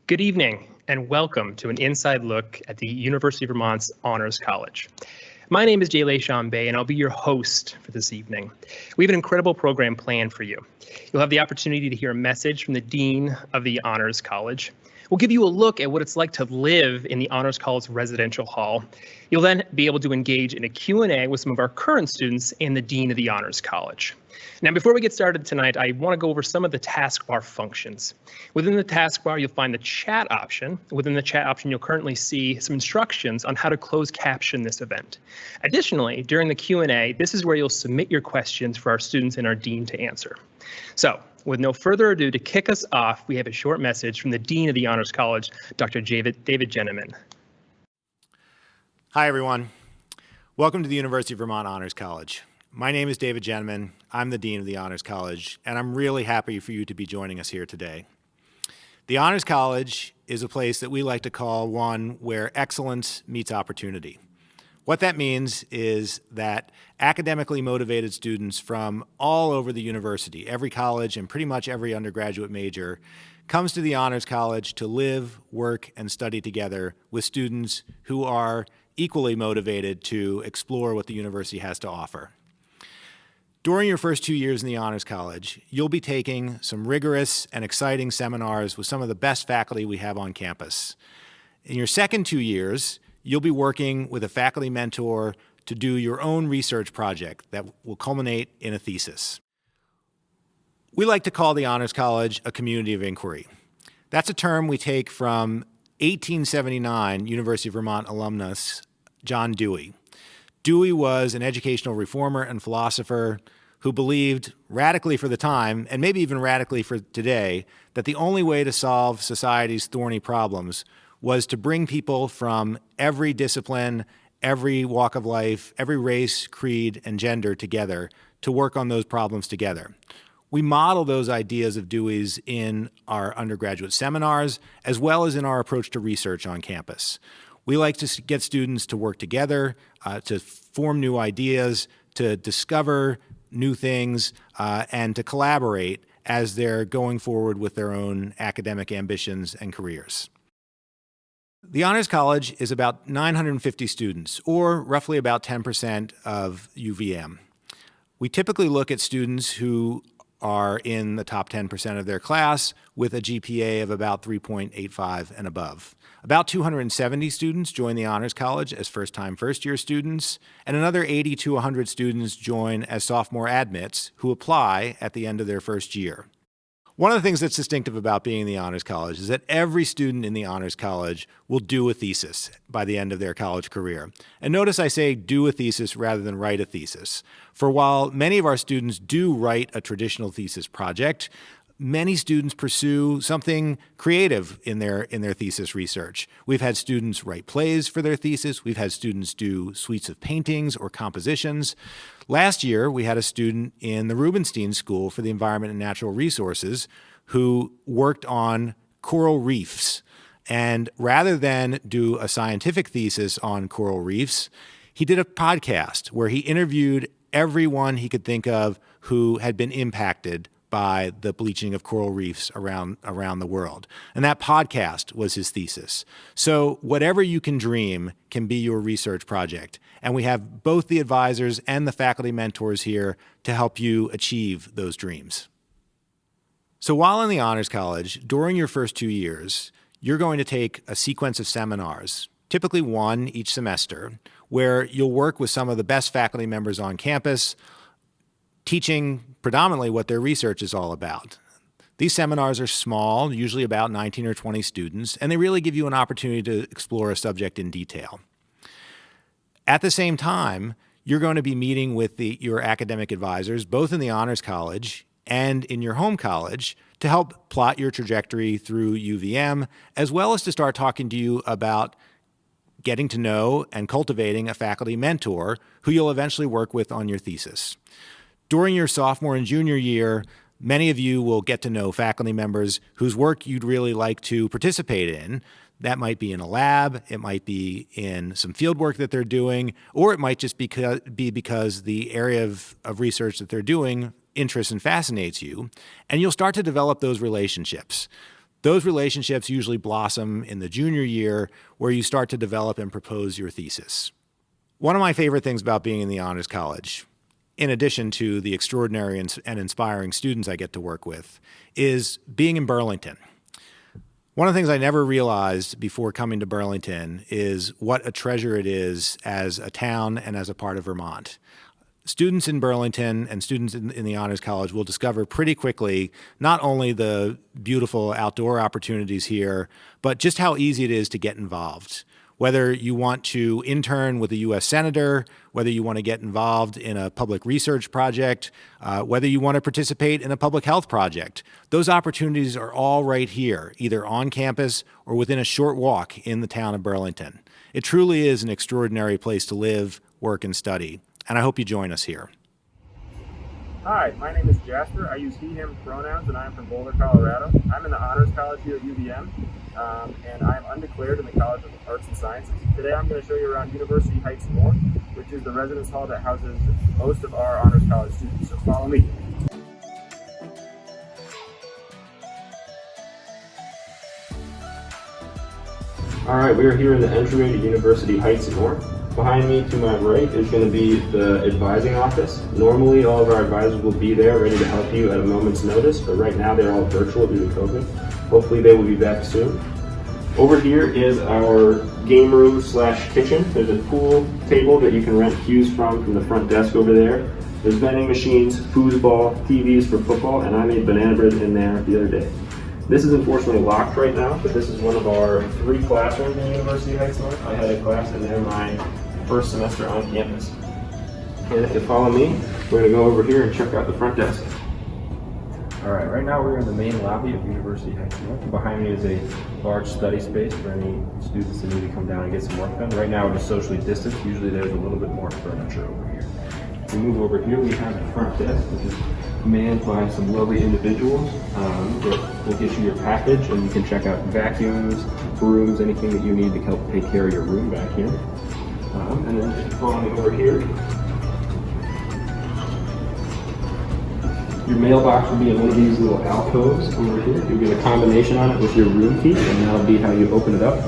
Good evening and welcome to an inside look at the University of Vermont's Honors College. My name is Jay Chambay and I'll be your host for this evening. We have an incredible program planned for you. You'll have the opportunity to hear a message from the Dean of the Honors College. We'll give you a look at what it's like to live in the Honors College residential hall. You'll then be able to engage in a Q&A with some of our current students and the Dean of the Honors College. Now, before we get started tonight, I want to go over some of the taskbar functions. Within the taskbar, you'll find the chat option. Within the chat option, you'll currently see some instructions on how to close caption this event. Additionally, during the Q&A, this is where you'll submit your questions for our students and our Dean to answer. So, with no further ado, to kick us off, we have a short message from the Dean of the Honors College, Dr. David Jenneman. Hi, everyone. Welcome to the University of Vermont Honors College. My name is David Jenneman. I'm the Dean of the Honors College, and I'm really happy for you to be joining us here today. The Honors College is a place that we like to call one where excellence meets opportunity. What that means is that academically motivated students from all over the university, every college and pretty much every undergraduate major, comes to the Honors College to live, work, and study together with students who are equally motivated to explore what the university has to offer. During your first 2 years in the Honors College, you'll be taking some rigorous and exciting seminars with some of the best faculty we have on campus. In your second 2 years, you'll be working with a faculty mentor to do your own research project that will culminate in a thesis. We like to call the Honors College a community of inquiry. That's a term we take from 1879 University of Vermont alumnus John Dewey. Dewey was an educational reformer and philosopher who believed radically for the time, and maybe even radically for today, that the only way to solve society's thorny problems was to bring people from every discipline, every walk of life, every race, creed, and gender together to work on those problems together. We model those ideas of Dewey's in our undergraduate seminars, as well as in our approach to research on campus. We like to get students to work together, to form new ideas, to discover new things, and to collaborate as they're going forward with their own academic ambitions and careers. The Honors College is about 950 students, or roughly about 10% of UVM. We typically look at students who are in the top 10% of their class with a GPA of about 3.85 and above. About 270 students join the Honors College as first-time first-year students, and another 80 to 100 students join as sophomore admits who apply at the end of their first year. One of the things that's distinctive about being in the Honors College is that every student in the Honors College will do a thesis by the end of their college career. And notice I say do a thesis rather than write a thesis. For while many of our students do write a traditional thesis project, many students pursue something creative in their thesis research. We've had students write plays for their thesis. We've had students do suites of paintings or compositions. Last year, we had a student in the Rubenstein School for the Environment and Natural Resources who worked on coral reefs. And rather than do a scientific thesis on coral reefs, he did a podcast where he interviewed everyone he could think of who had been impacted by the bleaching of coral reefs around the world. And that podcast was his thesis. So whatever you can dream can be your research project. And we have both the advisors and the faculty mentors here to help you achieve those dreams. So while in the Honors College, during your first 2 years, you're going to take a sequence of seminars, typically one each semester, where you'll work with some of the best faculty members on campus, teaching predominantly what their research is all about. These seminars are small, usually about 19 or 20 students, and they really give you an opportunity to explore a subject in detail. At the same time, you're going to be meeting with your academic advisors, both in the Honors College and in your home college, to help plot your trajectory through UVM, as well as to start talking to you about getting to know and cultivating a faculty mentor who you'll eventually work with on your thesis. During your sophomore and junior year, many of you will get to know faculty members whose work you'd really like to participate in. That might be in a lab, it might be in some field work that they're doing, or it might just be because the area of research that they're doing interests and fascinates you, and you'll start to develop those relationships. Those relationships usually blossom in the junior year, where you start to develop and propose your thesis. One of my favorite things about being in the Honors College, in addition to the extraordinary and inspiring students I get to work with, is being in Burlington. One of the things I never realized before coming to Burlington is what a treasure it is as a town and as a part of Vermont. Students in Burlington and students in the Honors College will discover pretty quickly not only the beautiful outdoor opportunities here, but just how easy it is to get involved. Whether you want to intern with a U.S. Senator, whether you want to get involved in a public research project, whether you want to participate in a public health project, those opportunities are all right here, either on campus or within a short walk in the town of Burlington. It truly is an extraordinary place to live, work, and study, and I hope you join us here. Hi, my name is Jasper. I use he, him pronouns, and I'm from Boulder, Colorado. I'm in the Honors College here at UVM, and I'm undeclared in the College of Arts and Sciences. Today I'm going to show you around University Heights North, which is the residence hall that houses most of our Honors College students, so follow me. Alright, we are here in the entryway to University Heights North. Behind me to my right is going to be the advising office. Normally all of our advisors will be there ready to help you at a moment's notice, but right now they're all virtual due to COVID. Hopefully they will be back soon. Over here is our game room / kitchen. There's a pool table that you can rent cues from the front desk over there. There's vending machines, foosball, TVs for football, and I made banana bread in there the other day. This is unfortunately locked right now, but this is one of our 3 classrooms in University Heights North. I had a class in there my first semester on campus. And if you follow me, we're going to go over here and check out the front desk. Alright, right now we're in the main lobby of University Heights North. Behind me is a large study space for any students that need to come down and get some work done. Right now we're just socially distanced. Usually there's a little bit more furniture over here. If we move over here, we have the front desk, which is manned by some lovely individuals that will get you your package, and you can check out vacuums, brooms, anything that you need to help take care of your room back here. And then just following over here, your mailbox will be in one of these little alcoves over here. You'll get a combination on it with your room key, and that'll be how you open it up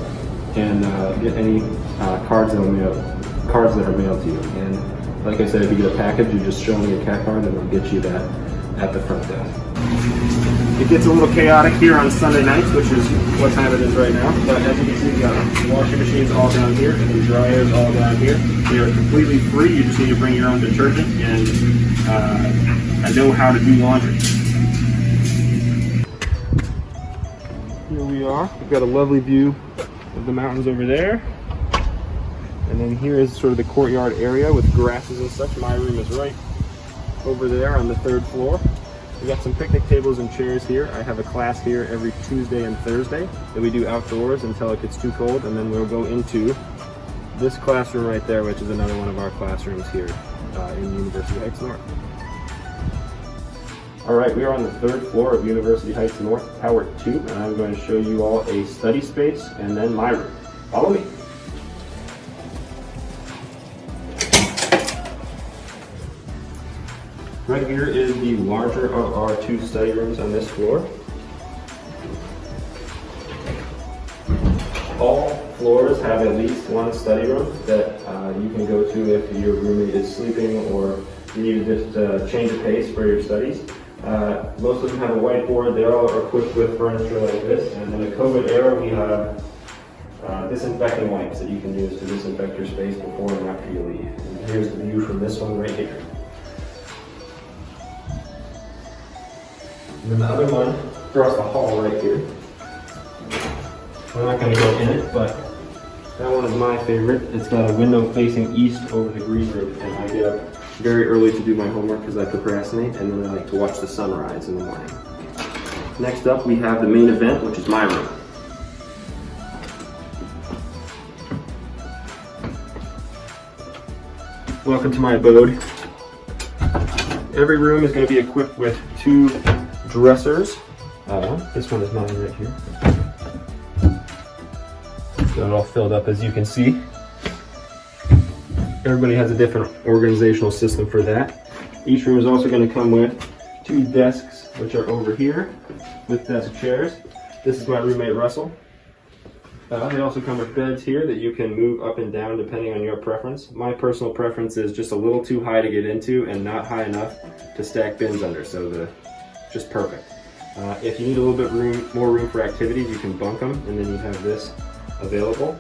and get any cards that are mailed to you. And like I said, if you get a package, you just show them your cat card and they'll get you that at the front desk. It gets a little chaotic here on Sunday nights, which is what time it is right now. But as you can see, we've got washing machines all down here and then dryers all down here. They are completely free. You just need to bring your own detergent and know how to do laundry. Here we are. We've got a lovely view of the mountains over there. And then here is sort of the courtyard area with grasses and such. My room is right over there on the 3rd floor. We got some picnic tables and chairs here. I have a class here every Tuesday and Thursday that we do outdoors until it gets too cold, and then we'll go into this classroom right there, which is another one of our classrooms here in University Heights North. Alright, we are on the 3rd floor of University Heights North, Tower 2, and I'm going to show you all a study space and then my room. Follow me. Right here is the larger of our 2 study rooms on this floor. All floors have at least one study room that you can go to if your roommate is sleeping or you need to just change of pace for your studies. Most of them have a whiteboard. They all are equipped with furniture like this. And in the COVID era, we have disinfecting wipes that you can use to disinfect your space before and after you leave. And here's the view from this one right here. And then the other one across the hall right here. I'm not going to go in it, but that one is my favorite. It's got a window facing east over the green room, and I get up very early to do my homework because I procrastinate, and then I like to watch the sunrise in the morning. Next up, we have the main event, which is my room. Welcome to my abode. Every room is going to be equipped with 2 dressers. This one is mine right here. Got it all filled up, as you can see. Everybody has a different organizational system for that. Each room is also going to come with 2 desks, which are over here with desk chairs. This is my roommate, Russell. They also come with beds here that you can move up and down depending on your preference. My personal preference is just a little too high to get into and not high enough to stack bins under, so just perfect. If you need a little bit more room for activities, you can bunk them, and then you have this available.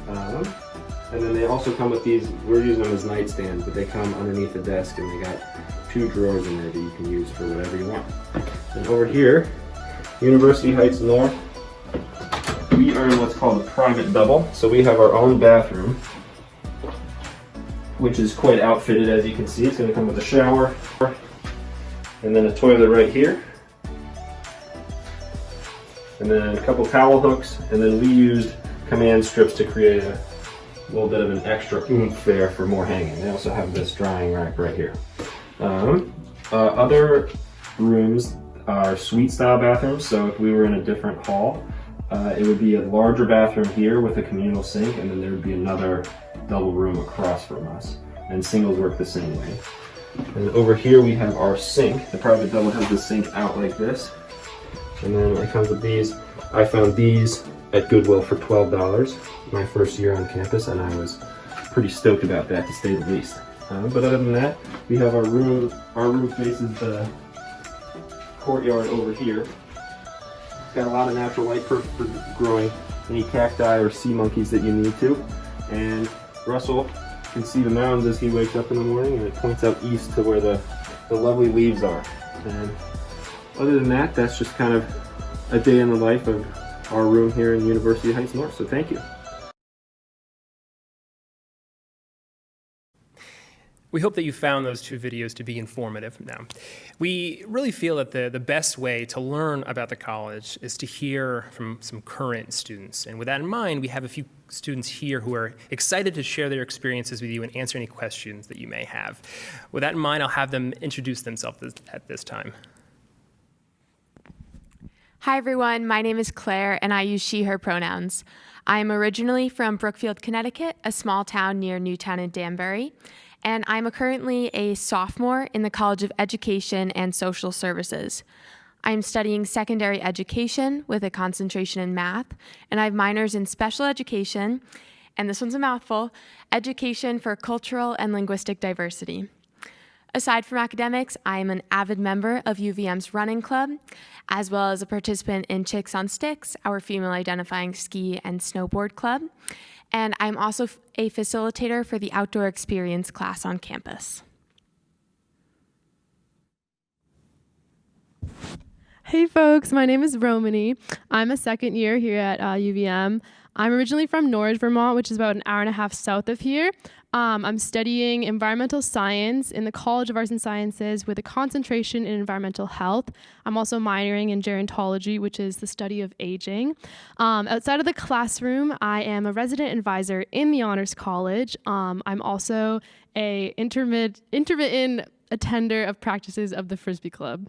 And then they also come with these, we're using them as nightstands, but they come underneath the desk, and they got 2 drawers in there that you can use for whatever you want. And over here, University Heights North, we are in what's called a private double. So we have our own bathroom, which is quite outfitted, as you can see. It's going to come with a shower, and then a toilet right here, and then a couple towel hooks, and then we used command strips to create a little bit of an extra oomph there for more hanging. They also have this drying rack right here. Other rooms are suite style bathrooms, so if we were in a different hall, it would be a larger bathroom here with a communal sink, and then there would be another double room across from us, and singles work the same way. And over here we have our sink. The private double has the sink out like this, and then it comes with these. I found these at Goodwill for $12 my first year on campus, and I was pretty stoked about that, to say the least. But other than that, we have our room. Our room faces the courtyard over here. It's got a lot of natural light for growing any cacti or sea monkeys that you need to. And Russell can see the mountains as he wakes up in the morning, and it points out east to where the lovely leaves are. And other than that, that's just kind of a day in the life of our room here in University Heights North. So thank you. We hope that you found those 2 videos to be informative. Now, we really feel that the best way to learn about the college is to hear from some current students. And with that in mind, we have a few students here who are excited to share their experiences with you and answer any questions that you may have. With that in mind, I'll have them introduce themselves at this time. Hi everyone, my name is Claire and I use she, her pronouns. I am originally from Brookfield, Connecticut, a small town near Newtown and Danbury. And I'm currently a sophomore in the College of Education and Social Services. I'm studying secondary education with a concentration in math, and I have minors in special education, and this one's a mouthful, education for cultural and linguistic diversity. Aside from academics, I am an avid member of UVM's running club, as well as a participant in Chicks on Sticks, our female identifying ski and snowboard club. And I'm also a facilitator for the outdoor experience class on campus. Hey folks, my name is Romany. I'm a second year here at UVM. I'm originally from Norwich, Vermont, which is about an hour and a half south of here. I'm studying environmental science in the College of Arts and Sciences with a concentration in environmental health. I'm also minoring in gerontology, which is the study of aging. Outside of the classroom, I am a resident advisor in the Honors College. I'm also a intermittent attender of practices of the Frisbee Club.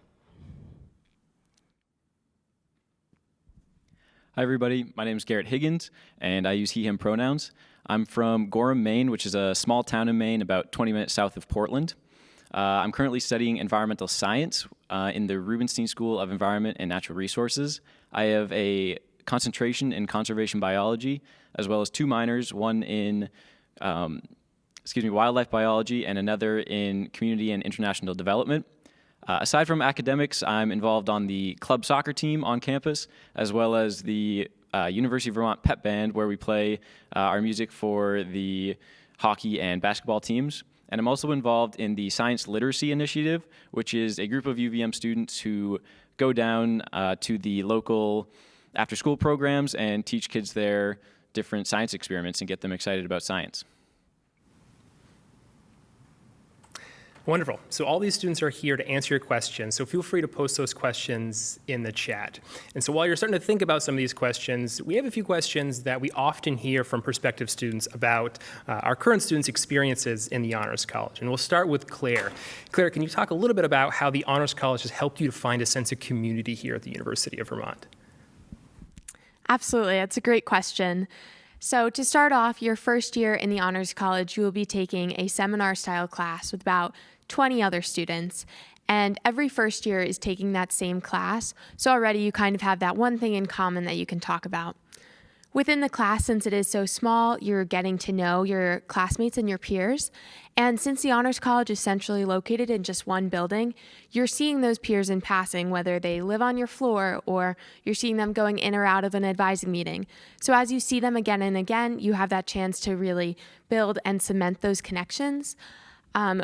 Hi everybody, my name is Garrett Higgins, and I use he, him pronouns. I'm from Gorham, Maine, which is a small town in Maine about 20 minutes south of Portland. I'm currently studying environmental science in the Rubenstein School of Environment and Natural Resources. I have a concentration in conservation biology, as well as 2 minors, one in wildlife biology and another in community and international development. Aside from academics, I'm involved on the club soccer team on campus, as well as the University of Vermont pep band, where we play our music for the hockey and basketball teams. And I'm also involved in the Science Literacy Initiative, which is a group of UVM students who go down to the local after-school programs and teach kids their different science experiments and get them excited about science. Wonderful. So all these students are here to answer your questions, so feel free to post those questions in the chat. And so while you're starting to think about some of these questions, we have a few questions that we often hear from prospective students about our current students' experiences in the Honors College. And we'll start with Claire. Claire, can you talk a little bit about how the Honors College has helped you to find a sense of community here at the University of Vermont? Absolutely, that's a great question. So to start off, your first year in the Honors College, you will be taking a seminar-style class with about 20 other students. And every first year is taking that same class, so already you kind of have that one thing in common that you can talk about. Within the class, since it is so small, you're getting to know your classmates and your peers. And since the Honors College is centrally located in just one building, you're seeing those peers in passing, whether they live on your floor or you're seeing them going in or out of an advising meeting. So as you see them again and again, you have that chance to really build and cement those connections.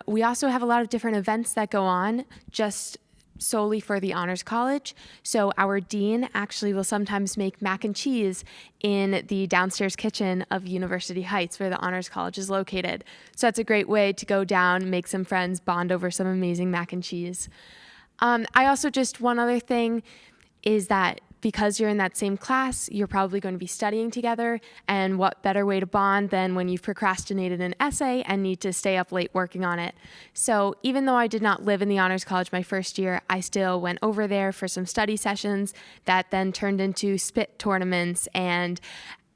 We also have a lot of different events that go on just solely for the Honors College. So our dean actually will sometimes make mac and cheese in the downstairs kitchen of University Heights where the Honors College is located. So that's a great way to go down, make some friends, bond over some amazing mac and cheese. One other thing is that because you're in that same class, you're probably going to be studying together, and what better way to bond than when you've procrastinated an essay and need to stay up late working on it. So even though I did not live in the Honors College my first year, I still went over there for some study sessions that then turned into spit tournaments and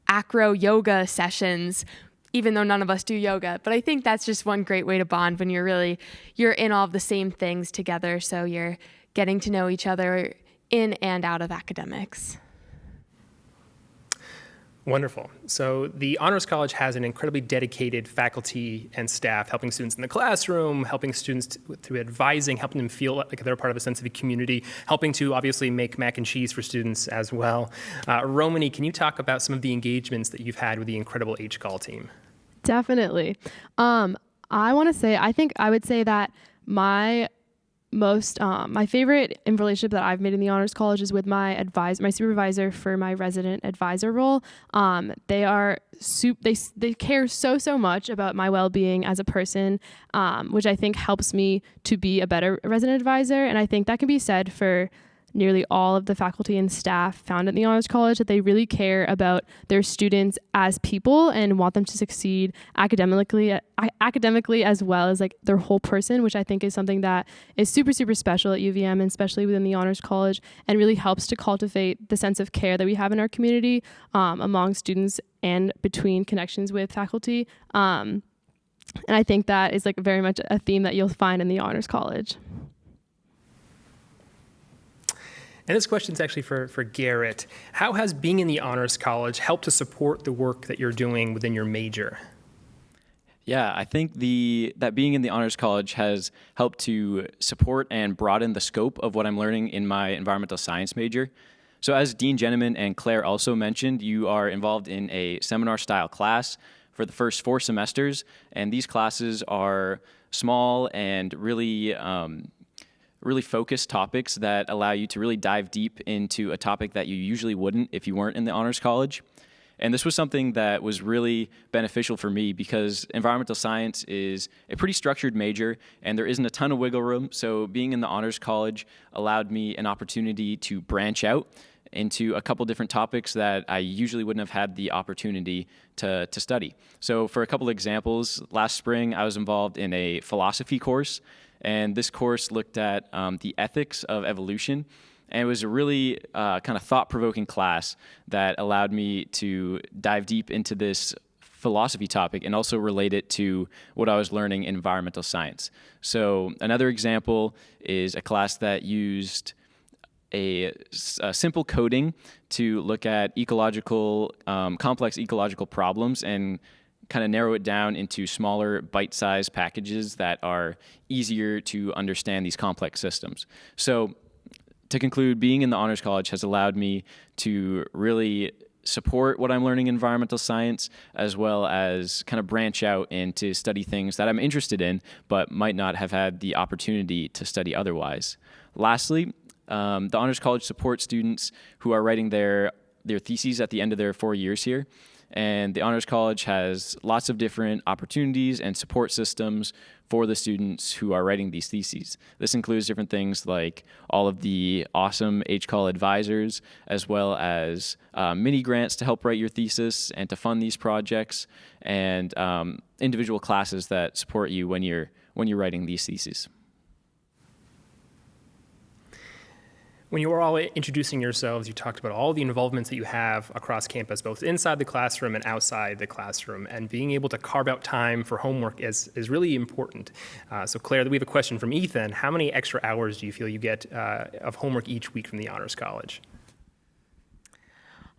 acro yoga sessions, even though none of us do yoga. But I think that's just one great way to bond when you're in all of the same things together, so you're getting to know each other in and out of academics. Wonderful. So the Honors College has an incredibly dedicated faculty and staff helping students in the classroom, helping students through advising, helping them feel like they're part of a sense of a community, helping to obviously make mac and cheese for students as well. Romany, can you talk about some of the engagements that you've had with the incredible HCOL team? Definitely. I would say that my favorite relationship that I've made in the Honors College is with my supervisor for my resident advisor role. They care so much about my well-being as a person, which I think helps me to be a better resident advisor. And I think that can be said for nearly all of the faculty and staff found at the Honors College, that they really care about their students as people and want them to succeed academically as well as like their whole person, which I think is something that is super, super special at UVM, and especially within the Honors College, and really helps to cultivate the sense of care that we have in our community among students and between connections with faculty. And I think that is like very much a theme that you'll find in the Honors College. And this question is actually for Garrett. How has being in the Honors College helped to support the work that you're doing within your major? Yeah, I think that being in the Honors College has helped to support and broaden the scope of what I'm learning in my environmental science major. So as Dean Jenneman and Claire also mentioned, you are involved in a seminar-style class for the first 4 semesters, and these classes are small and really focused topics that allow you to really dive deep into a topic that you usually wouldn't if you weren't in the Honors College. And this was something that was really beneficial for me because environmental science is a pretty structured major and there isn't a ton of wiggle room. So being in the Honors College allowed me an opportunity to branch out into a couple different topics that I usually wouldn't have had the opportunity to study. So for a couple examples, last spring I was involved in a philosophy course, and this course looked at the ethics of evolution. And it was a really kind of thought-provoking class that allowed me to dive deep into this philosophy topic and also relate it to what I was learning in environmental science. So another example is a class that used a simple coding to look at complex ecological problems and kind of narrow it down into smaller bite-sized packages that are easier to understand these complex systems. So to conclude, being in the Honors College has allowed me to really support what I'm learning in environmental science, as well as kind of branch out and to study things that I'm interested in, but might not have had the opportunity to study otherwise. Lastly, the Honors College supports students who are writing their theses at the end of their 4 years here. And the Honors College has lots of different opportunities and support systems for the students who are writing these theses. This includes different things like all of the awesome HCOL advisors, as well as mini grants to help write your thesis and to fund these projects, and individual classes that support you when you're writing these theses. When you were all introducing yourselves, you talked about all the involvements that you have across campus, both inside the classroom and outside the classroom, and being able to carve out time for homework is really important. So Claire, we have a question from Ethan. How many extra hours do you feel you get of homework each week from the Honors College?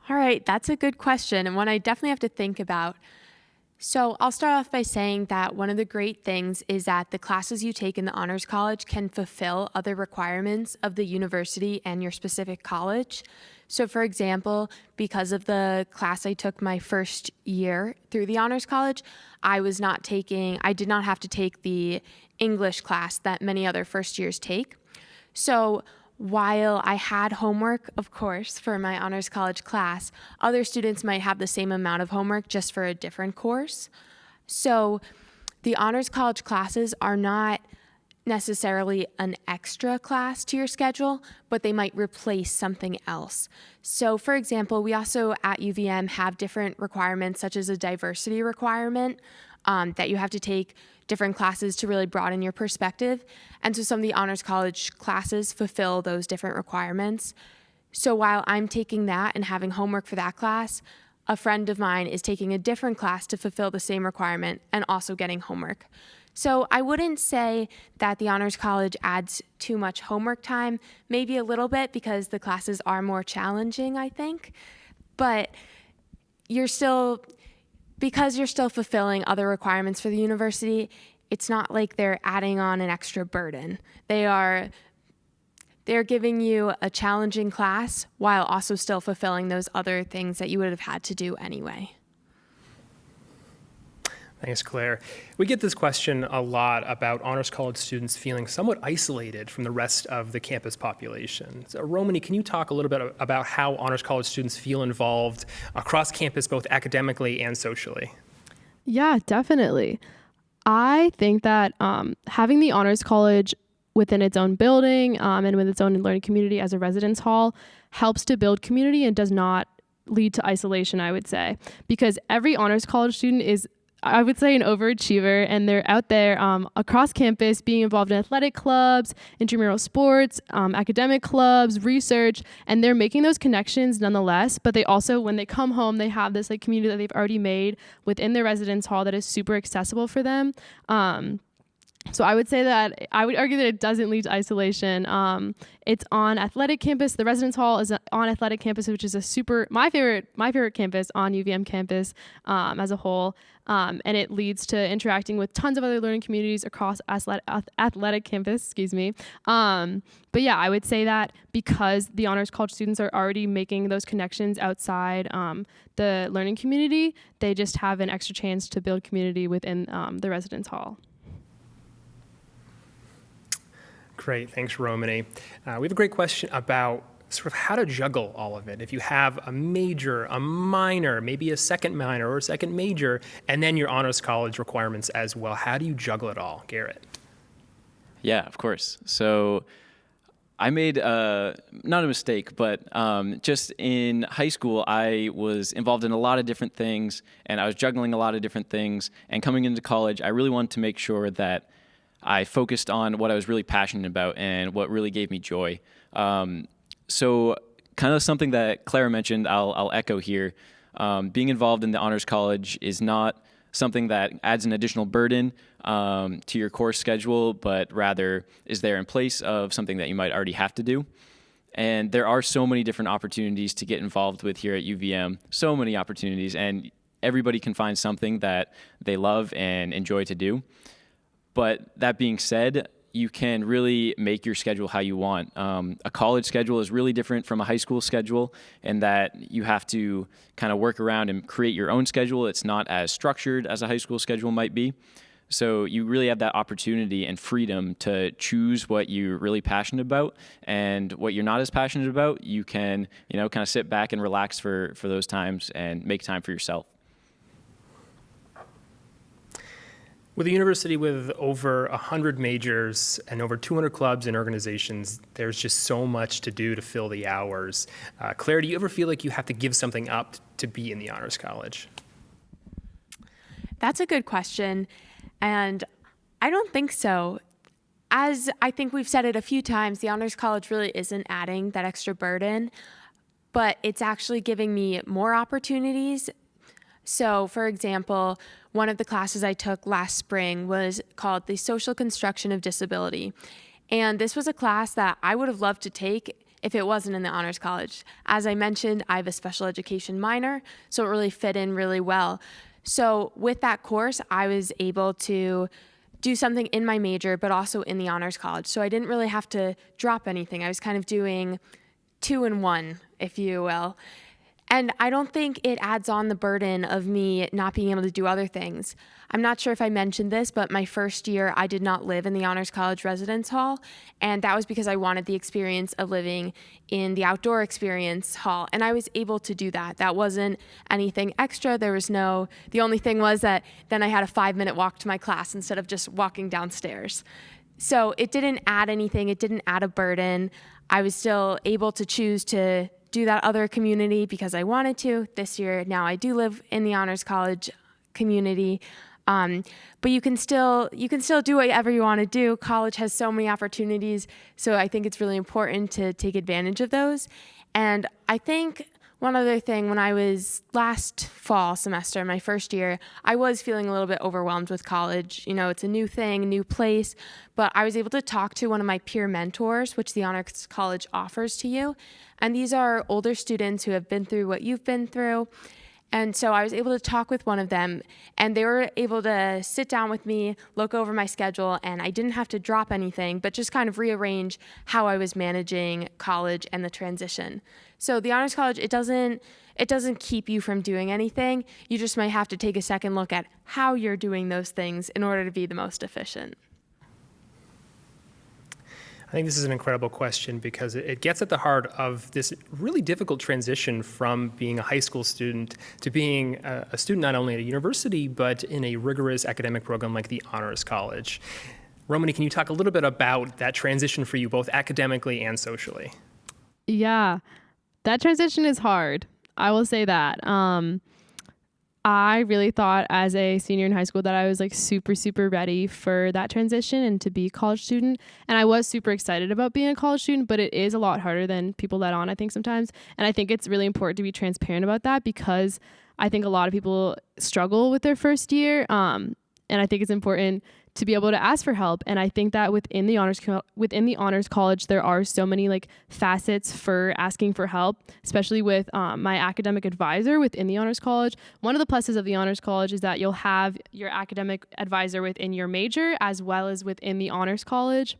All right, that's a good question, and one I definitely have to think about. So I'll start off by saying that one of the great things is that the classes you take in the Honors College can fulfill other requirements of the university and your specific college. So for example, because of the class I took my first year through the Honors College, I did not have to take the English class that many other first years take. So while I had homework, of course, for my Honors College class, other students might have the same amount of homework just for a different course. So the Honors College classes are not necessarily an extra class to your schedule, but they might replace something else. So for example, we also at UVM have different requirements, such as a diversity requirement, that you have to take different classes to really broaden your perspective. And so some of the Honors College classes fulfill those different requirements. So while I'm taking that and having homework for that class, a friend of mine is taking a different class to fulfill the same requirement and also getting homework. So I wouldn't say that the Honors College adds too much homework time, maybe a little bit because the classes are more challenging, I think. But because you're still fulfilling other requirements for the university, it's not like they're adding on an extra burden. They're giving you a challenging class while also still fulfilling those other things that you would have had to do anyway. Thanks, Claire. We get this question a lot about Honors College students feeling somewhat isolated from the rest of the campus population. So, Romani, can you talk a little bit about how Honors College students feel involved across campus, both academically and socially? Yeah, definitely. I think that having the Honors College within its own building and with its own learning community as a residence hall helps to build community and does not lead to isolation, I would say. Because every Honors College student is, I would say, an overachiever, and they're out there across campus being involved in athletic clubs, intramural sports, academic clubs, research, and they're making those connections nonetheless. But they also, when they come home, they have this community that they've already made within their residence hall that is super accessible for them. So I would say that I would argue that it doesn't lead to isolation. It's on athletic campus. The residence hall is on athletic campus, which is my favorite campus on UVM campus as a whole. And it leads to interacting with tons of other learning communities across athletic campus, excuse me. But yeah, I would say that because the Honors College students are already making those connections outside the learning community, they just have an extra chance to build community within the residence hall. Great, thanks, Romani. We have a great question about sort of how to juggle all of it. If you have a major, a minor, maybe a second minor or a second major, and then your Honors College requirements as well, how do you juggle it all, Garrett? Yeah, of course. So I made not a mistake, but just in high school, I was involved in a lot of different things, and I was juggling a lot of different things. And coming into college, I really wanted to make sure that I focused on what I was really passionate about and what really gave me joy. So kind of something that Clara mentioned, I'll echo here. Being involved in the Honors College is not something that adds an additional burden to your course schedule, but rather is there in place of something that you might already have to do. And there are so many different opportunities to get involved with here at UVM, so many opportunities, and everybody can find something that they love and enjoy to do. But that being said, you can really make your schedule how you want. A college schedule is really different from a high school schedule in that you have to kind of work around and create your own schedule. It's not as structured as a high school schedule might be. So you really have that opportunity and freedom to choose what you're really passionate about, and what you're not as passionate about, you can, kind of sit back and relax for those times and make time for yourself. With a university with over 100 majors and over 200 clubs and organizations, there's just so much to do to fill the hours. Claire, do you ever feel like you have to give something up to be in the Honors College? That's a good question, and I don't think so. As I think we've said it a few times, the Honors College really isn't adding that extra burden, but it's actually giving me more opportunities. So, for example, one of the classes I took last spring was called the Social Construction of Disability. And this was a class that I would have loved to take if it wasn't in the Honors College. As I mentioned, I have a special education minor, so it really fit in really well. So with that course, I was able to do something in my major, but also in the Honors College. So I didn't really have to drop anything. I was kind of doing 2 in 1, if you will. And I don't think it adds on the burden of me not being able to do other things. I'm not sure if I mentioned this, but my first year I did not live in the Honors College residence hall, and that was because I wanted the experience of living in the outdoor experience hall, and I was able to do that. That wasn't anything extra. The only thing was that then I had a 5-minute walk to my class instead of just walking downstairs. So it didn't add anything. It didn't add a burden. I was still able to choose to do that other community because I wanted to. This year, now I do live in the Honors College community. But you can still do whatever you want to do. College has so many opportunities, so I think it's really important to take advantage of those. And I think one other thing, when I was last fall semester, my first year, I was feeling a little bit overwhelmed with college. You know, it's a new thing, a new place, but I was able to talk to one of my peer mentors, which the Honors College offers to you. And these are older students who have been through what you've been through. And so I was able to talk with one of them, and they were able to sit down with me, look over my schedule, and I didn't have to drop anything, but just kind of rearrange how I was managing college and the transition. So the Honors College, it doesn't keep you from doing anything. You just might have to take a second look at how you're doing those things in order to be the most efficient. I think this is an incredible question because it gets at the heart of this really difficult transition from being a high school student to being a student not only at a university, but in a rigorous academic program like the Honors College. Romany, can you talk a little bit about that transition for you, both academically and socially? Yeah, that transition is hard. I will say that. I really thought as a senior in high school that I was like super, super ready for that transition and to be a college student. And I was super excited about being a college student, but it is a lot harder than people let on, I think, sometimes. And I think it's really important to be transparent about that because I think a lot of people struggle with their first year. And I think it's important to be able to ask for help. And I think that within the Honors College, there are so many like facets for asking for help, especially with my academic advisor within the Honors College. One of the pluses of the Honors College is that you'll have your academic advisor within your major as well as within the Honors College.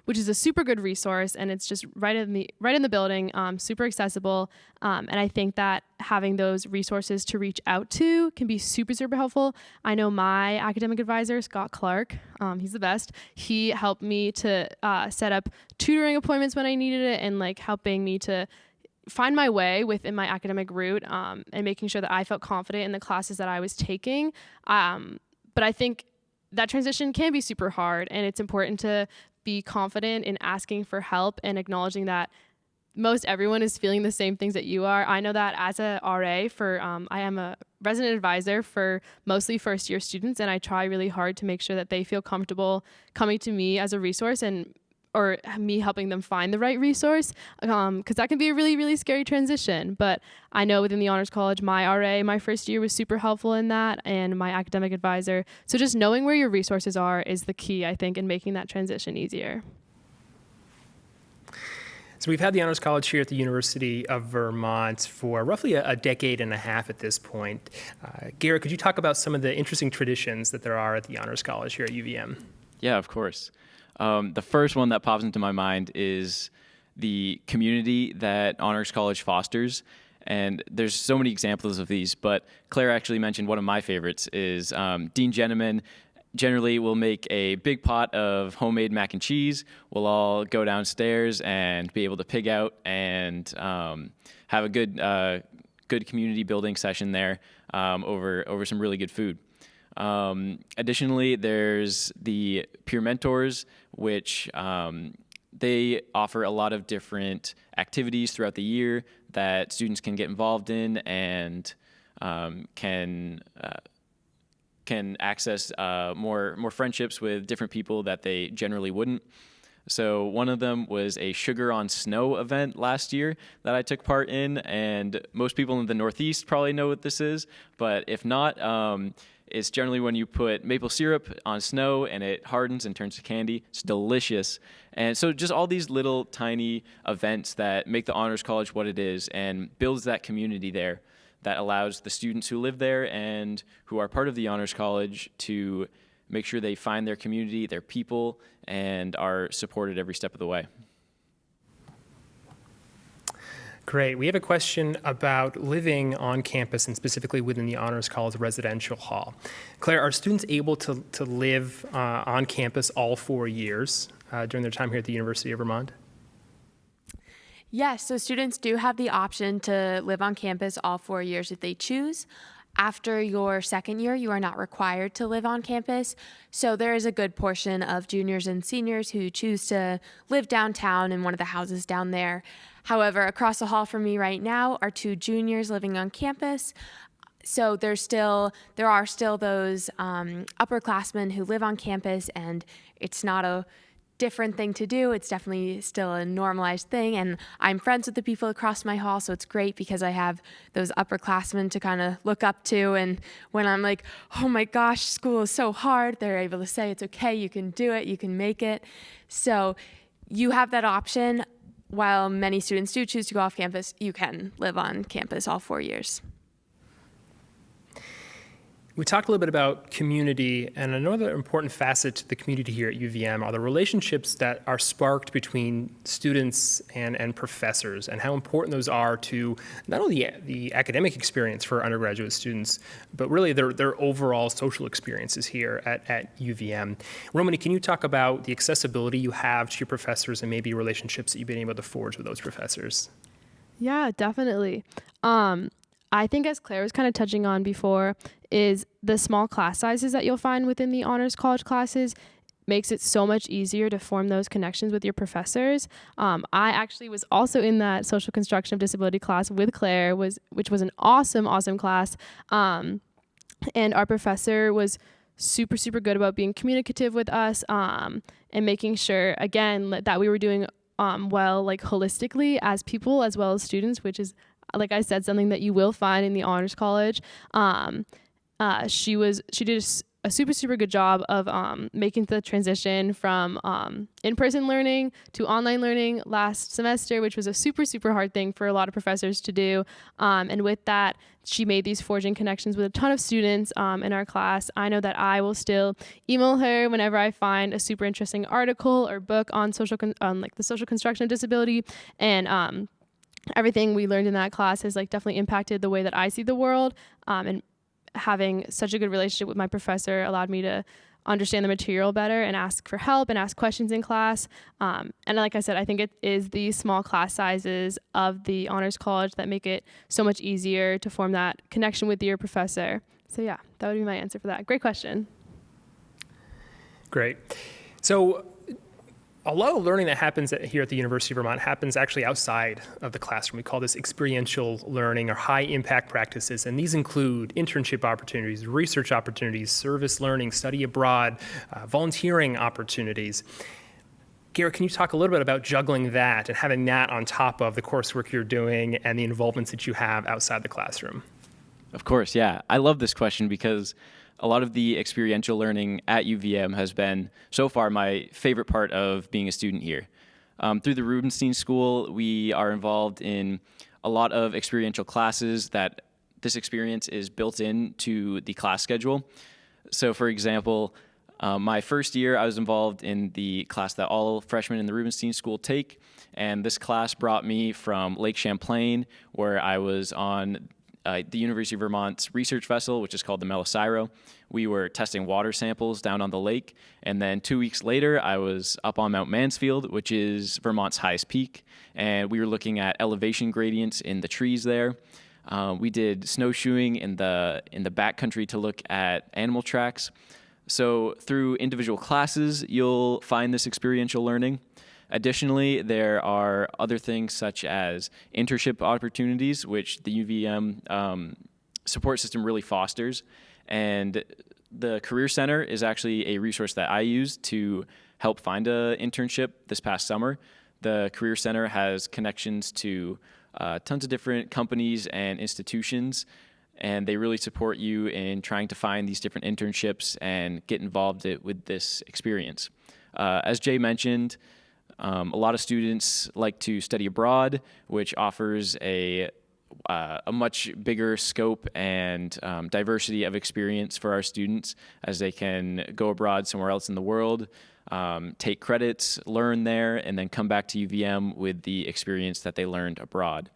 Which is a super good resource, and it's just right in the building, super accessible. And I think that having those resources to reach out to can be super, super helpful. I know my academic advisor, Scott Clark, he's the best. He helped me to set up tutoring appointments when I needed it, and like helping me to find my way within my academic route, and making sure that I felt confident in the classes that I was taking. But I think that transition can be super hard, and it's important to be confident in asking for help and acknowledging that most everyone is feeling the same things that you are. I know that as a RA I am a resident advisor for mostly first year students, and I try really hard to make sure that they feel comfortable coming to me as a resource or me helping them find the right resource, because that can be a really, really scary transition. But I know within the Honors College, my RA, my first year was super helpful in that, and my academic advisor. So just knowing where your resources are is the key, I think, in making that transition easier. So we've had the Honors College here at the University of Vermont for roughly a decade and a half at this point. Garrett, could you talk about some of the interesting traditions that there are at the Honors College here at UVM? Yeah, of course. The first one that pops into my mind is the community that Honors College fosters. And there's so many examples of these, but Claire actually mentioned one of my favorites is Dean Jenneman generally will make a big pot of homemade mac and cheese. We'll all go downstairs and be able to pig out and have a good community building session there over some really good food. Additionally, there's the peer mentors, which they offer a lot of different activities throughout the year that students can get involved in and can can access more friendships with different people that they generally wouldn't. So one of them was a Sugar on Snow event last year that I took part in, and most people in the Northeast probably know what this is, but if not, it's generally when you put maple syrup on snow and it hardens and turns to candy. It's delicious. And so just all these little tiny events that make the Honors College what it is and builds that community there that allows the students who live there and who are part of the Honors College to make sure they find their community, their people, and are supported every step of the way. Great. We have a question about living on campus and specifically within the Honors College residential hall. Claire, are students able to live on campus all 4 years during their time here at the University of Vermont? Yes, so students do have the option to live on campus all 4 years if they choose. After your second year, you are not required to live on campus. So there is a good portion of juniors and seniors who choose to live downtown in one of the houses down there. However, across the hall from me right now are 2 juniors living on campus. So there are still those upperclassmen who live on campus, and it's not a different thing to do. It's definitely still a normalized thing, and I'm friends with the people across my hall, so it's great because I have those upperclassmen to kind of look up to, and when I'm like, oh my gosh, school is so hard, they're able to say, it's okay, you can do it, you can make it. So you have that option. While many students do choose to go off campus, you can live on campus all 4 years. We talked a little bit about community, and another important facet to the community here at UVM are the relationships that are sparked between students and professors, and how important those are to not only the academic experience for undergraduate students, but really their overall social experiences here at UVM. Romany, can you talk about the accessibility you have to your professors and maybe relationships that you've been able to forge with those professors? Yeah, definitely. I think, as Claire was kind of touching on before, is the small class sizes that you'll find within the Honors College classes makes it so much easier to form those connections with your professors. I actually was also in that social construction of disability class with Claire, which was an awesome class. And our professor was super, super good about being communicative with us and making sure, again, that we were doing well, like holistically as people as well as students, which is, like I said, something that you will find in the Honors College. She did a super, super good job of making the transition from in-person learning to online learning last semester, which was a super, super hard thing for a lot of professors to do. And with that, she made these forging connections with a ton of students in our class. I know that I will still email her whenever I find a super interesting article or book on like the social construction of disability, and everything we learned in that class has like definitely impacted the way that I see the world, and having such a good relationship with my professor allowed me to understand the material better and ask for help and ask questions in class. And like I said, I think it is the small class sizes of the Honors College that make it so much easier to form that connection with your professor. So yeah, that would be my answer for that. Great question. Great. So a lot of learning that happens here at the University of Vermont happens actually outside of the classroom. We call this experiential learning or high impact practices, and these include internship opportunities, research opportunities, service learning, study abroad, volunteering opportunities. Garrett, can you talk a little bit about juggling that and having that on top of the coursework you're doing and the involvements that you have outside the classroom? Of course, yeah. I love this question because a lot of the experiential learning at UVM has been, so far, my favorite part of being a student here. Through the Rubenstein School, we are involved in a lot of experiential classes that this experience is built into the class schedule. So, for example, my first year, I was involved in the class that all freshmen in the Rubenstein School take, and this class brought me from Lake Champlain, where I was on the University of Vermont's research vessel, which is called the Melisiro. We were testing water samples down on the lake, and then 2 weeks later, I was up on Mount Mansfield, which is Vermont's highest peak, and we were looking at elevation gradients in the trees there. We did snowshoeing in the backcountry to look at animal tracks. So through individual classes, you'll find this experiential learning. Additionally, there are other things such as internship opportunities, which the UVM support system really fosters. And The Career Center is actually a resource that I used to help find an internship this past summer. The Career Center has connections to tons of different companies and institutions, and they really support you in trying to find these different internships and get involved with this experience. As Jay mentioned, a lot of students like to study abroad, which offers a much bigger scope and diversity of experience for our students, as they can go abroad somewhere else in the world, take credits, learn there, and then come back to UVM with the experience that they learned abroad.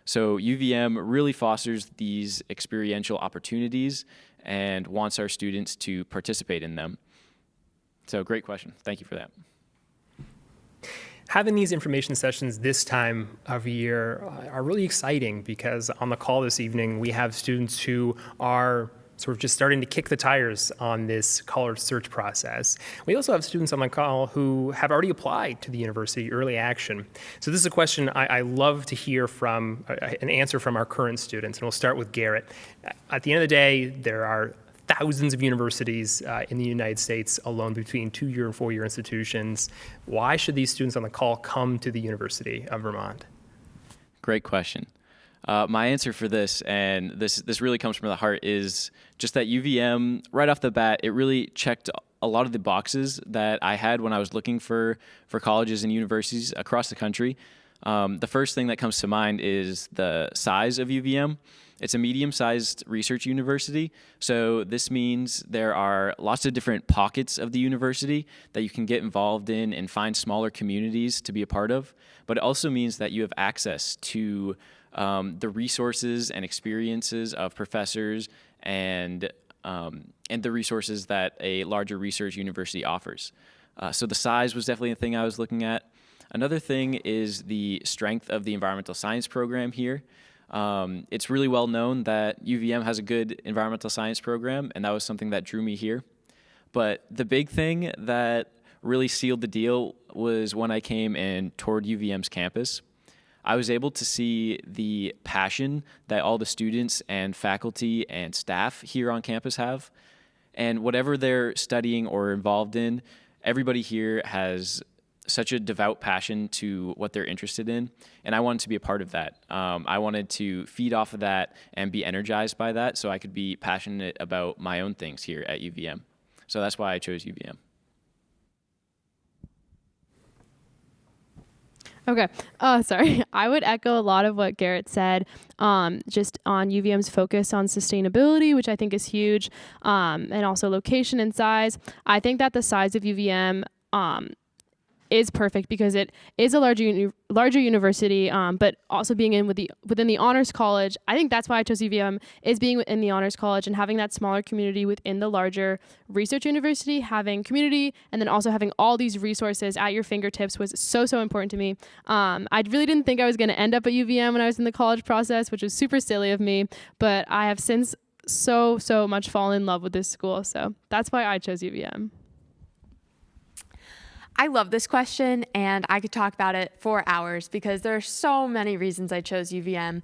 So UVM really fosters these experiential opportunities and wants our students to participate in them. So great question. Thank you for that. Having these information sessions this time of year are really exciting, because on the call this evening, we have students who are sort of just starting to kick the tires on this college search process. We also have students on the call who have already applied to the university, early action. So this is a question I love to hear from, an answer from our current students, and we'll start with Garrett. At the end of the day, there are thousands of universities in the United States alone, between 2-year and 4-year institutions. Why should these students on the call come to the University of Vermont? Great question. My answer for this, and this really comes from the heart, is just that UVM, right off the bat, it really checked a lot of the boxes that I had when I was looking for colleges and universities across the country. The first thing that comes to mind is the size of UVM. It's a medium-sized research university, so this means there are lots of different pockets of the university that you can get involved in and find smaller communities to be a part of. But it also means that you have access to the resources and experiences of professors and the resources that a larger research university offers. So the size was definitely a thing I was looking at. Another thing is the strength of the environmental science program here. It's really well known that UVM has a good environmental science program, and that was something that drew me here. But the big thing that really sealed the deal was when I came and toured UVM's campus. I was able to see the passion that all the students and faculty and staff here on campus have. And whatever they're studying or involved in, everybody here has such a devout passion to what they're interested in, and I wanted to be a part of that. I wanted to feed off of that and be energized by that, so I could be passionate about my own things here at UVM. So that's why I chose UVM. Okay. Sorry. I would echo a lot of what Garrett said, just on UVM's focus on sustainability, which I think is huge, and also location and size. I think that the size of UVM is perfect because it is a larger university, but also being within the honors college. I think that's why I chose UVM, is being in the honors college and having that smaller community within the larger research university. Having community and then also having all these resources at your fingertips was so important to me. I really didn't think I was going to end up at UVM when I was in the college process, which was super silly of me, but I have since so much fallen in love with this school. So that's why I chose UVM. I love this question, and I could talk about it for hours because there are so many reasons I chose UVM.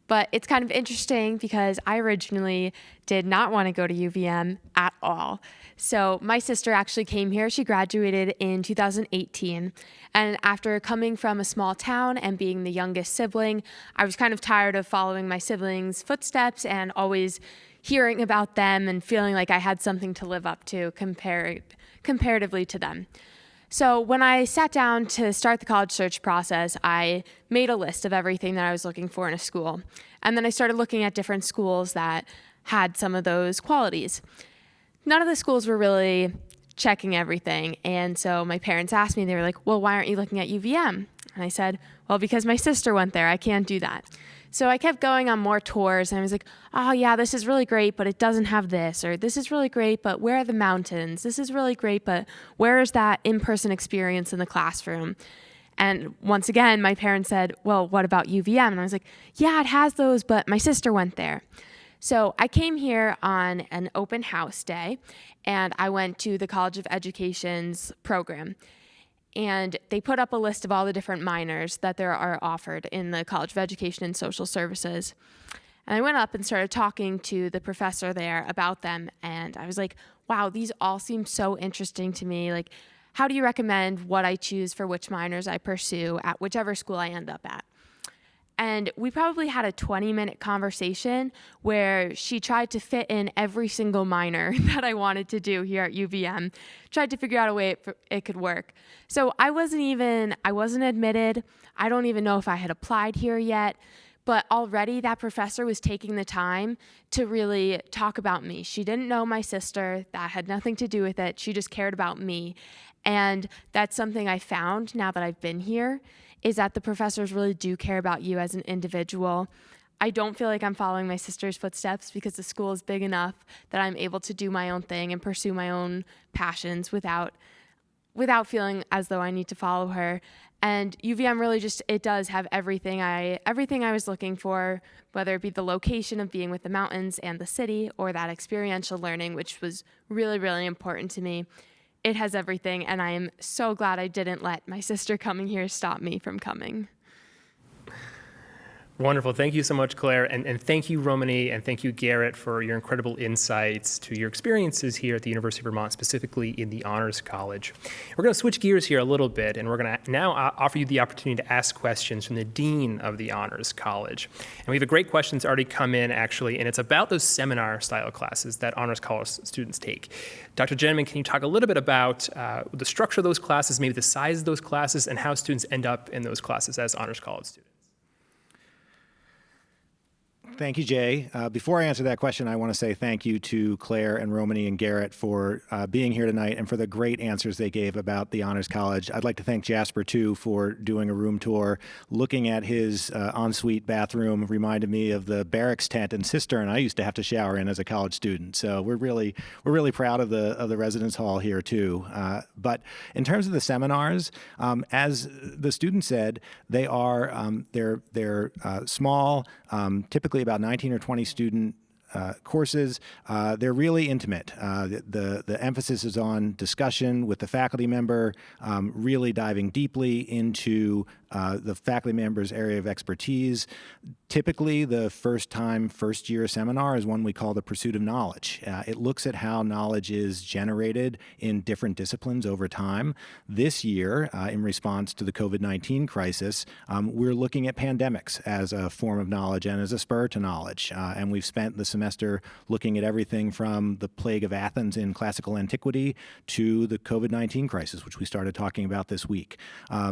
But it's kind of interesting because I originally did not want to go to UVM at all. So my sister actually came here. She graduated in 2018. And after coming from a small town and being the youngest sibling, I was kind of tired of following my siblings' footsteps and always hearing about them and feeling like I had something to live up to comparatively to them. So when I sat down to start the college search process, I made a list of everything that I was looking for in a school. And then I started looking at different schools that had some of those qualities. None of the schools were really checking everything. And so my parents asked me, they were like, well, why aren't you looking at UVM? And I said, well, because my sister went there. I can't do that. So I kept going on more tours, and I was like, oh yeah, this is really great, but it doesn't have this, or this is really great, but where are the mountains? This is really great, but where is that in-person experience in the classroom? And once again, my parents said, well, what about UVM? And I was like, yeah, it has those, but my sister went there. So I came here on an open house day, and I went to the College of Education's program. And they put up a list of all the different minors that there are offered in the College of Education and Social Services. And I went up and started talking to the professor there about them. And I was like, wow, these all seem so interesting to me. Like, how do you recommend what I choose for which minors I pursue at whichever school I end up at? And we probably had a 20-minute conversation where she tried to fit in every single minor that I wanted to do here at UVM, tried to figure out a way it could work. So I wasn't admitted. I don't even know if I had applied here yet, but already that professor was taking the time to really talk about me. She didn't know my sister. That had nothing to do with it. She just cared about me. And that's something I found now that I've been here, is that the professors really do care about you as an individual. I don't feel like I'm following my sister's footsteps because the school is big enough that I'm able to do my own thing and pursue my own passions without feeling as though I need to follow her. And UVM really it does have everything I was looking for, whether it be the location of being with the mountains and the city, or that experiential learning, which was really, really important to me. It has everything, and I am so glad I didn't let my sister coming here stop me from coming. Wonderful. Thank you so much, Claire. And thank you, Romani, and thank you, Garrett, for your incredible insights to your experiences here at the University of Vermont, specifically in the Honors College. We're going to switch gears here a little bit, and we're going to now offer you the opportunity to ask questions from the Dean of the Honors College. And we have a great question that's already come in, actually, and it's about those seminar-style classes that Honors College students take. Dr. Jenman, can you talk a little bit about the structure of those classes, maybe the size of those classes, and how students end up in those classes as Honors College students? Thank you, Jay. Before I answer that question, I want to say thank you to Claire and Romani and Garrett for being here tonight and for the great answers they gave about the Honors College. I'd like to thank Jasper, too, for doing a room tour. Looking at his ensuite bathroom reminded me of the barracks tent and cistern I used to have to shower in as a college student. So we're really proud of the residence hall here, too. But in terms of the seminars, as the student said, they are they're small, typically about 19 or 20 student courses. They're really intimate. The emphasis is on discussion with the faculty member, really diving deeply into the faculty member's area of expertise. Typically, the first-year seminar is one we call the Pursuit of Knowledge. It looks at how knowledge is generated in different disciplines over time. This year, in response to the COVID-19 crisis, we're looking at pandemics as a form of knowledge and as a spur to knowledge. And we've spent the semester looking at everything from the plague of Athens in classical antiquity to the COVID-19 crisis, which we started talking about this week.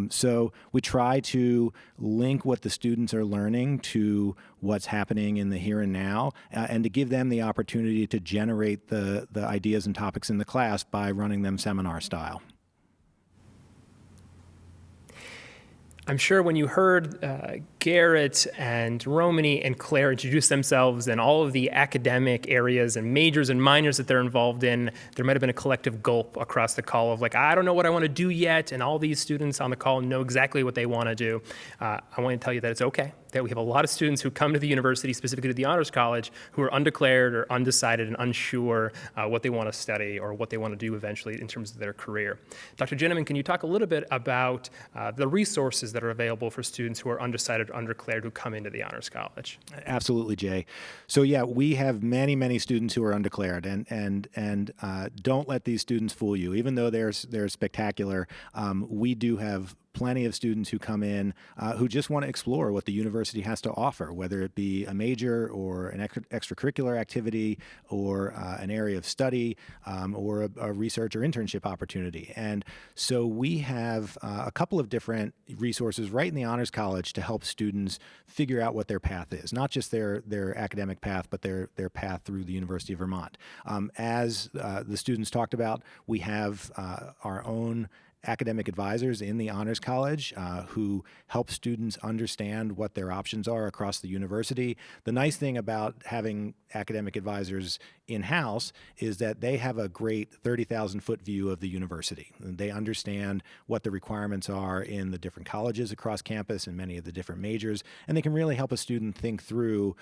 So we try to link what the students are learning to what's happening in the here and now, and to give them the opportunity to generate the ideas and topics in the class by running them seminar style. I'm sure when you heard Garrett and Romani and Claire introduce themselves and all of the academic areas and majors and minors that they're involved in, there might have been a collective gulp across the call of like, I don't know what I want to do yet, and all these students on the call know exactly what they want to do. I want to tell you that it's okay, that we have a lot of students who come to the university, specifically to the Honors College, who are undeclared or undecided and unsure what they want to study or what they want to do eventually in terms of their career. Dr. Jenneman, can you talk a little bit about the resources that are available for students who are undecided or undeclared who come into the Honors College? Absolutely, Jay. So yeah, we have many students who are undeclared, and don't let these students fool you. Even though they're spectacular, we do have plenty of students who come in who just want to explore what the university has to offer, whether it be a major or an extracurricular activity or an area of study or a research or internship opportunity. And so we have a couple of different resources right in the Honors College to help students figure out what their path is, not just their academic path, but their path through the University of Vermont. As the students talked about, we have our own academic advisors in the Honors College who help students understand what their options are across the university. The nice thing about having academic advisors in-house is that they have a great 30,000-foot view of the university. They understand what the requirements are in the different colleges across campus and many of the different majors, and they can really help a student think through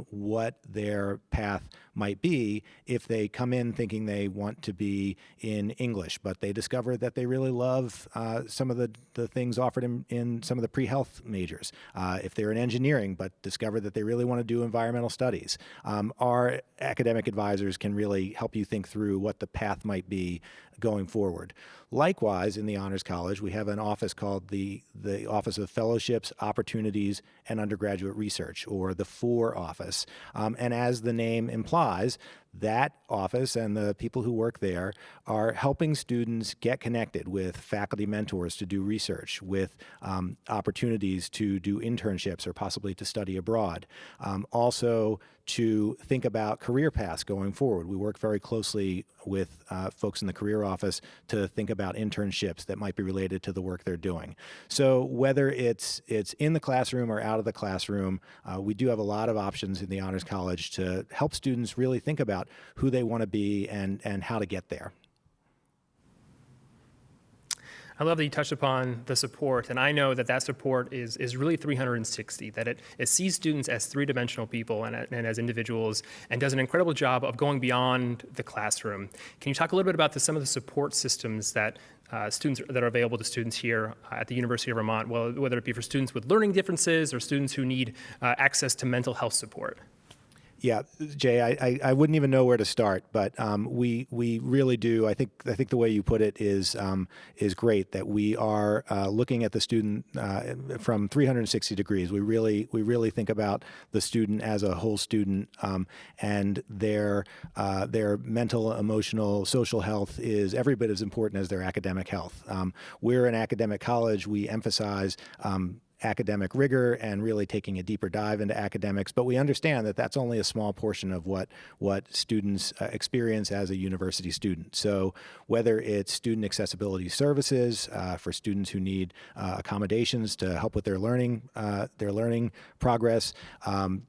what their path might be if they come in thinking they want to be in English, but they discover that they really love love some of the things offered in some of the pre-health majors. If they're in engineering but discover that they really want to do environmental studies, our academic advisors can really help you think through what the path might be going forward. Likewise, in the Honors College, we have an office called the Office of Fellowships, Opportunities, and Undergraduate Research, or the FOR office. And as the name implies, that office and the people who work there are helping students get connected with faculty mentors to do research, with opportunities to do internships or possibly to study abroad. Also to think about career paths going forward. We work very closely with folks in the career office to think about internships that might be related to the work they're doing. So whether it's in the classroom or out of the classroom, we do have a lot of options in the Honors College to help students really think about who they want to be and how to get there. I love that you touched upon the support, and I know that support is really 360, that it sees students as three-dimensional people and as individuals, and does an incredible job of going beyond the classroom. Can you talk a little bit about some of the support systems that students that are available to students here at the University of Vermont, whether it be for students with learning differences or students who need access to mental health support? Yeah, Jay, I wouldn't even know where to start, but we really do. I think the way you put it is great. That we are looking at the student from 360 degrees. We really think about the student as a whole student, and their mental, emotional, social health is every bit as important as their academic health. We're an academic college. We emphasize academic rigor and really taking a deeper dive into academics, but we understand that that's only a small portion of what students experience as a university student. So whether it's student accessibility services for students who need accommodations to help with their learning progress,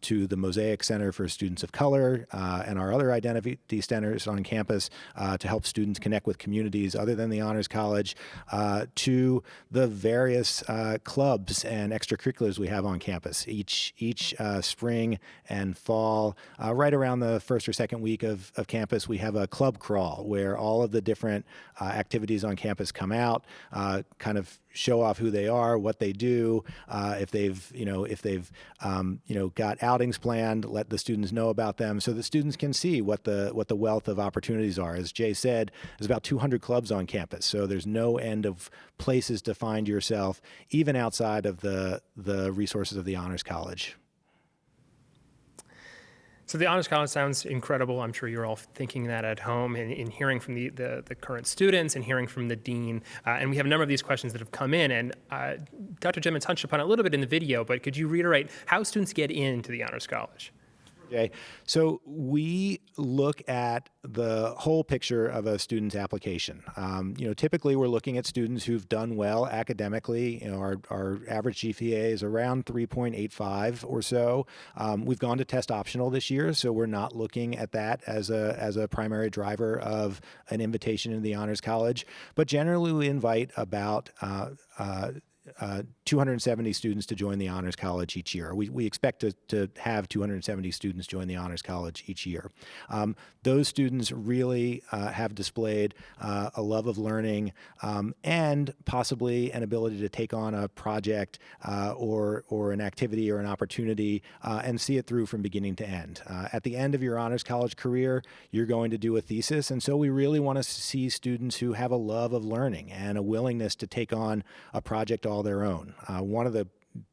to the Mosaic Center for Students of Color and our other identity centers on campus to help students connect with communities other than the Honors College, to the various clubs and extracurriculars we have on campus. Each spring and fall, right around the first or second week of campus, we have a club crawl where all of the different activities on campus come out, kind of show off who they are, what they do, if they've got outings planned, let the students know about them so the students can see what the wealth of opportunities are. As Jay said, there's about 200 clubs on campus, so there's no end of places to find yourself, even outside of the resources of the Honors College. So the Honors College sounds incredible. I'm sure you're all thinking that at home and hearing from the current students and hearing from the dean. And we have a number of these questions that have come in. And Dr. Gemma touched upon it a little bit in the video, but could you reiterate how students get into the Honors College? Okay, so we look at the whole picture of a student's application. Typically we're looking at students who've done well academically. Our average GPA is around 3.85 or so. We've gone to test optional this year, so we're not looking at that as a primary driver of an invitation into the Honors College. But generally we invite about 270 students to join the Honors College each year. We expect to have 270 students join the Honors College each year. Those students really have displayed a love of learning and possibly an ability to take on a project or an activity or an opportunity and see it through from beginning to end. At the end of your Honors College career, you're going to do a thesis, and so we really want to see students who have a love of learning and a willingness to take on a project all their own. One of the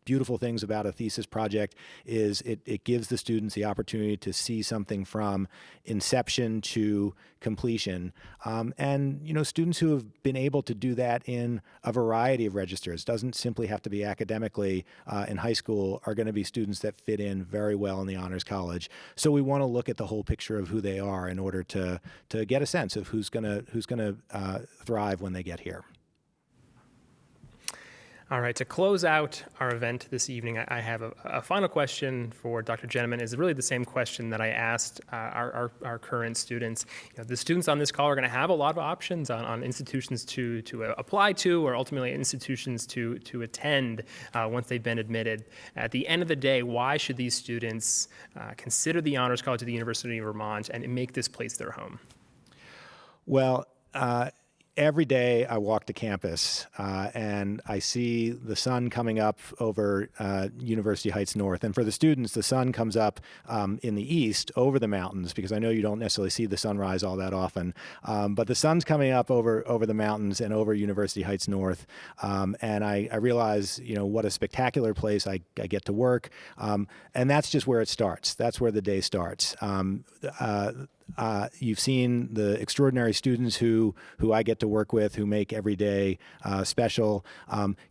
beautiful things about a thesis project is it gives the students the opportunity to see something from inception to completion. And students who have been able to do that in a variety of registers, doesn't simply have to be academically in high school, are going to be students that fit in very well in the Honors College. So we want to look at the whole picture of who they are in order to get a sense of who's going to thrive when they get here. All right, to close out our event this evening, I have a final question for Dr. Jenneman. It's really the same question that I asked our current students. The students on this call are going to have a lot of options on institutions to apply to, or ultimately institutions to attend once they've been admitted. At the end of the day, why should these students consider the Honors College at the University of Vermont and make this place their home? Well, every day I walk to campus and I see the sun coming up over University Heights North. And for the students, the sun comes up in the east over the mountains, because I know you don't necessarily see the sunrise all that often. But the sun's coming up over the mountains and over University Heights North. And I realize, what a spectacular place I get to work. And that's just where it starts. That's where the day starts. You've seen the extraordinary students who I get to work with, who make every day special.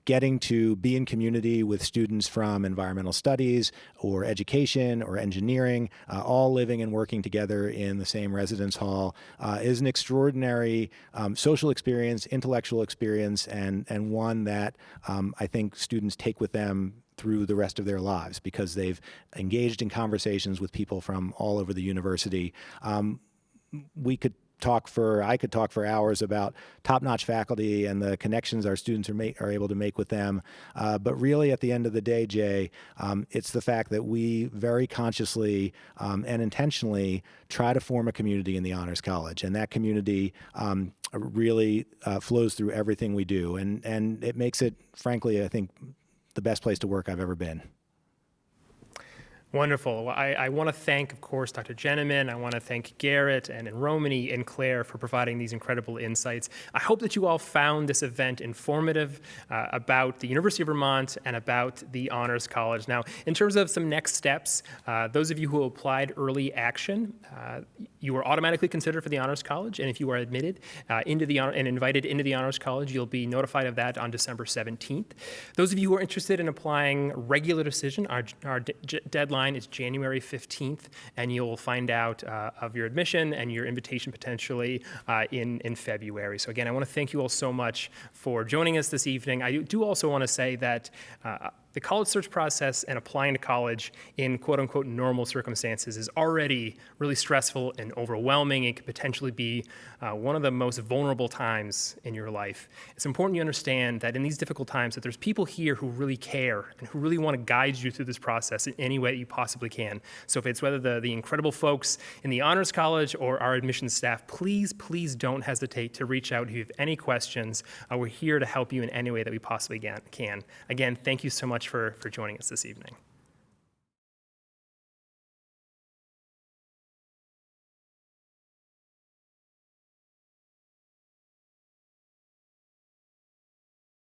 Getting to be in community with students from environmental studies or education or engineering, all living and working together in the same residence hall, is an extraordinary social experience, intellectual experience, and one that I think students take with them through the rest of their lives, because they've engaged in conversations with people from all over the university. I could talk for hours about top-notch faculty and the connections our students are able to make with them. But really, at the end of the day, Jay, it's the fact that we very consciously and intentionally try to form a community in the Honors College, and that community really flows through everything we do, and it makes it, frankly, I think, the best place to work I've ever been. Wonderful. Well, I want to thank, of course, Dr. Jenneman. I want to thank Garrett and Romany and Claire for providing these incredible insights. I hope that you all found this event informative about the University of Vermont and about the Honors College. Now, in terms of some next steps, those of you who applied early action, you are automatically considered for the Honors College, and if you are admitted and invited into the Honors College, you'll be notified of that on December 17th. Those of you who are interested in applying regular decision, our deadline is January 15th, and you'll find out of your admission and your invitation potentially in February. So again, I want to thank you all so much for joining us this evening. I do also want to say that the college search process and applying to college in quote-unquote normal circumstances is already really stressful and overwhelming. It could potentially be one of the most vulnerable times in your life. It's important you understand that in these difficult times that there's people here who really care and who really want to guide you through this process in any way that you possibly can. So if it's whether the incredible folks in the Honors College or our admissions staff, please don't hesitate to reach out if you have any questions. We're here to help you in any way that we possibly can. Again, thank you so much for joining us this evening.